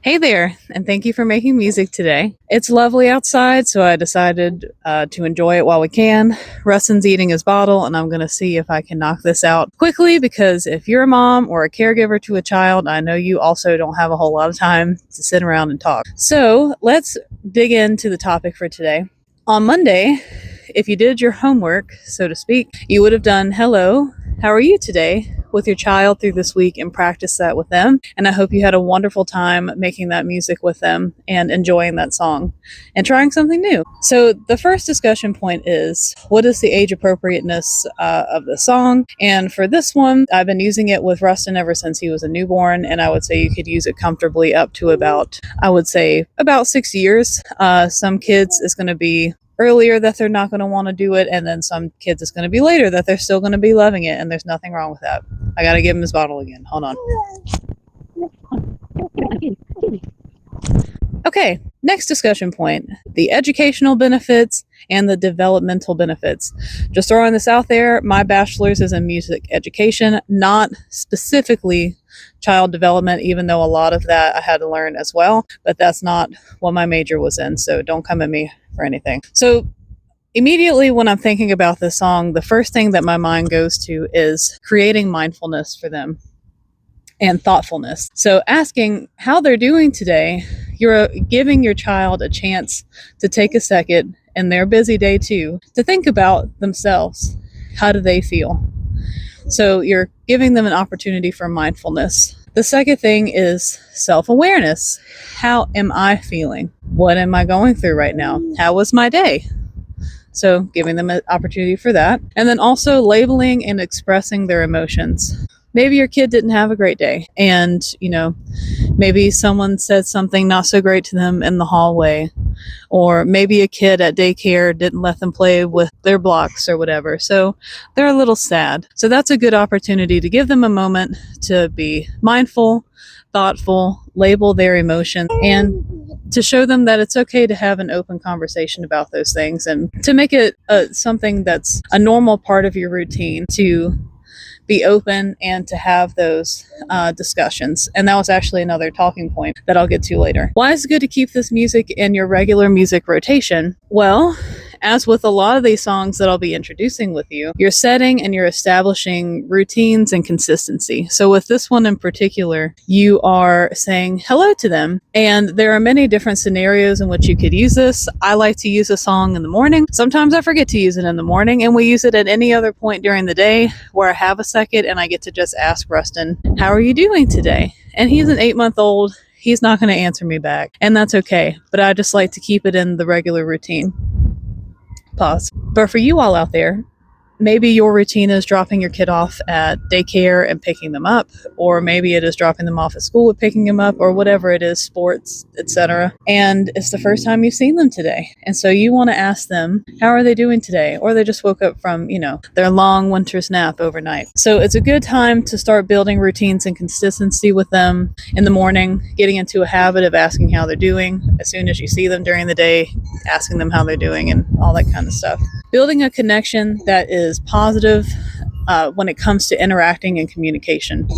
Hey there, and thank you for making music today. It's lovely outside, so I decided to enjoy it while we can. Rustin's eating his bottle, and I'm going to see if I can knock this out quickly because if you're a mom or a caregiver to a child, I know you also don't have a whole lot of time to sit around and talk. So let's dig into the topic for today. On Monday, if you did your homework, so to speak, you would have done hello, how are you today? With your child through this week and practice that with them. And I hope you had a wonderful time making that music with them and enjoying that song and trying something new. So the first discussion point is, what is the age appropriateness of the song? And for this one, I've been using it with Rustin ever since he was a newborn, and I would say you could use it comfortably up to about 6 years. Some kids is going to be earlier that they're not going to want to do it, and then some kids it's going to be later that they're still going to be loving it, and there's nothing wrong with that. I got to give him his bottle again. Hold on. Okay, next discussion point, the educational benefits and the developmental benefits. Just throwing this out there, my bachelor's is in music education, not specifically child development, even though a lot of that I had to learn as well, but that's not what my major was in, so don't come at me for anything. So immediately when I'm thinking about this song, the first thing that my mind goes to is creating mindfulness for them and thoughtfulness. So asking how they're doing today, you're giving your child a chance to take a second in their busy day too, to think about themselves. How do they feel? So you're giving them an opportunity for mindfulness. The second thing is self-awareness. How am I feeling? What am I going through right now? How was my day? So giving them an opportunity for that. And then also labeling and expressing their emotions. Maybe your kid didn't have a great day, and maybe someone said something not so great to them in the hallway, or maybe a kid at daycare didn't let them play with their blocks or whatever, so they're a little sad. So that's a good opportunity to give them a moment to be mindful, thoughtful, label their emotions, and to show them that it's okay to have an open conversation about those things, and to make it something that's a normal part of your routine to be open and to have those discussions. And that was actually another talking point that I'll get to later. Why is it good to keep this music in your regular music rotation? Well, as with a lot of these songs that I'll be introducing with you, you're setting and you're establishing routines and consistency. So with this one in particular, you are saying hello to them. And there are many different scenarios in which you could use this. I like to use a song in the morning. Sometimes I forget to use it in the morning, and we use it at any other point during the day where I have a second and I get to just ask Rustin, how are you doing today? And he's an 8-month-old. He's not going to answer me back, and that's okay. But I just like to keep it in the regular routine. Pause. But for you all out there, maybe your routine is dropping your kid off at daycare and picking them up, or maybe it is dropping them off at school and picking them up, or whatever it is, sports, etc. And it's the first time you've seen them today. And so you want to ask them, how are they doing today? Or they just woke up from, their long winter's nap overnight. So it's a good time to start building routines and consistency with them in the morning, getting into a habit of asking how they're doing. As soon as you see them during the day, asking them how they're doing and all that kind of stuff. Building a connection that is positive when it comes to interacting and communication.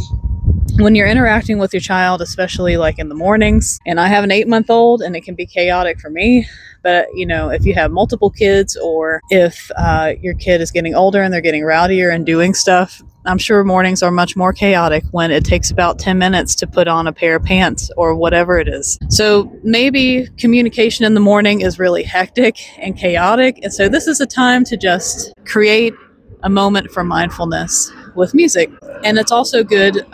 When you're interacting with your child, especially like in the mornings, and I have an 8-month-old and it can be chaotic for me, but if you have multiple kids, or if your kid is getting older and they're getting rowdier and doing stuff, I'm sure mornings are much more chaotic when it takes about 10 minutes to put on a pair of pants or whatever it is. So maybe communication in the morning is really hectic and chaotic. And so this is a time to just create a moment for mindfulness with music. And it's also good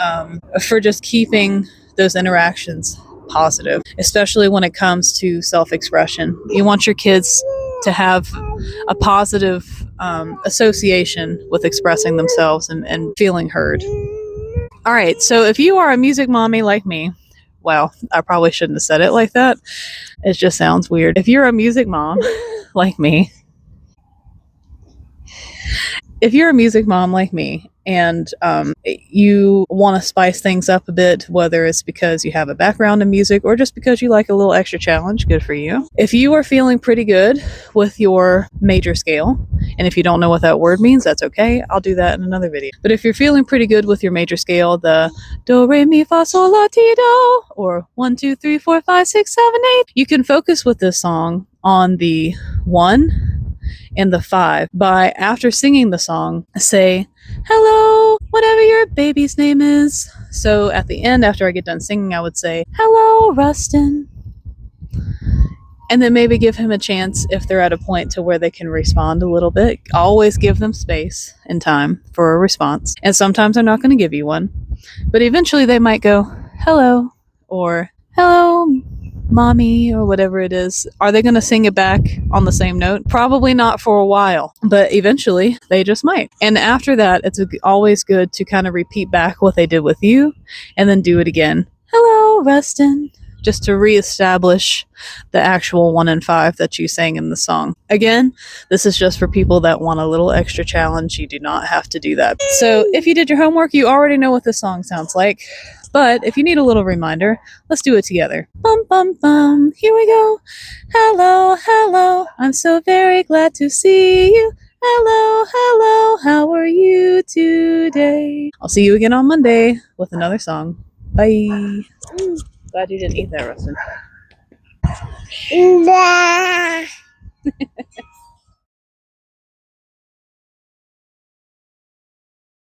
for just keeping those interactions positive, especially when it comes to self-expression. You want your kids to have a positive association with expressing themselves and feeling heard. All right, so if you are a music mommy like me, well, I probably shouldn't have said it like that. It just sounds weird. If you're a music mom like me, and you want to spice things up a bit, whether it's because you have a background in music or just because you like a little extra challenge, good for you. If you are feeling pretty good with your major scale And if you don't know what that word means, that's okay. I'll do that in another video. But if you're feeling pretty good with your major scale, the do, re, mi, fa, sol, la, ti, do, or 1, 2, 3, 4, 5, 6, 7, 8, you can focus with this song on the 1 and the 5 by, after singing the song, say, hello, whatever your baby's name is. So at the end, after I get done singing, I would say, hello, Rustin. And then maybe give him a chance if they're at a point to where they can respond a little bit. Always give them space and time for a response. And sometimes they're not going to give you one. But eventually they might go, hello, or hello, mommy, or whatever it is. Are they going to sing it back on the same note? Probably not for a while, but eventually they just might. And after that, it's always good to kind of repeat back what they did with you and then do it again. Hello, Rustin. Just to reestablish the actual 1 and 5 that you sang in the song. Again, this is just for people that want a little extra challenge. You do not have to do that. So if you did your homework, you already know what this song sounds like. But if you need a little reminder, let's do it together. Bum, bum, bum. Here we go. Hello, hello. I'm so very glad to see you. Hello, hello. How are you today? I'll see you again on Monday with another song. Bye. Glad you didn't eat that, Rustin.